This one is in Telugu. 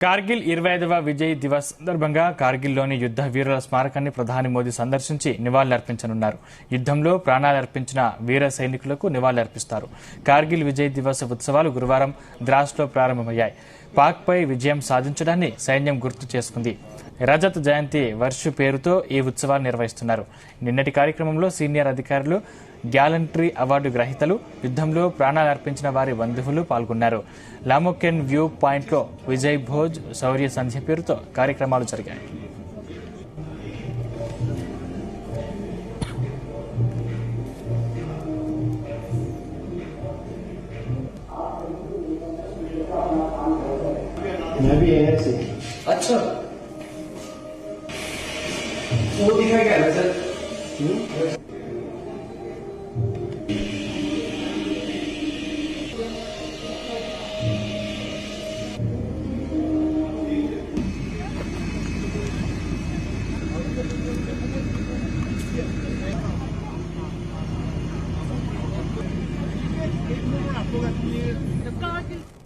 కార్గిల్ 25వ విజయ్ దివస్ సందర్భంగా కార్గిల్లోని యుద్ధ వీరుల స్మారకాన్ని ప్రధాని మోదీ సందర్శించి నివాళులర్పించనున్నారు. యుద్ధంలో ప్రాణాలర్పించిన వీర సైనికులకు నివాళులర్పిస్తారు. కార్గిల్ విజయ్ దివస్ ఉత్సవాలు గురువారం ద్రాస్లో ప్రారంభమయ్యాయి. పాక్పై విజయం సాధించడాన్ని సైన్యం గుర్తు చేసుకుంది. రజత్ జయంతి వర్షు పేరుతో ఈ ఉత్సవాలు నిర్వహిస్తున్నారు. నిన్నటి కార్యక్రమంలో సీనియర్ అధికారులు, గ్యాలంట్రీ అవార్డు గ్రహీతలు, యుద్ధంలో ప్రాణాలర్పించిన వారి బంధువులు పాల్గొన్నారు. లామోకెన్ వ్యూ పాయింట్లో విజయ్ భోజ్ శౌర్య సంధ్య పేరుతో కార్యక్రమాలు జరిగాయి. अच्छा वो दिखा क्या है सर? आपको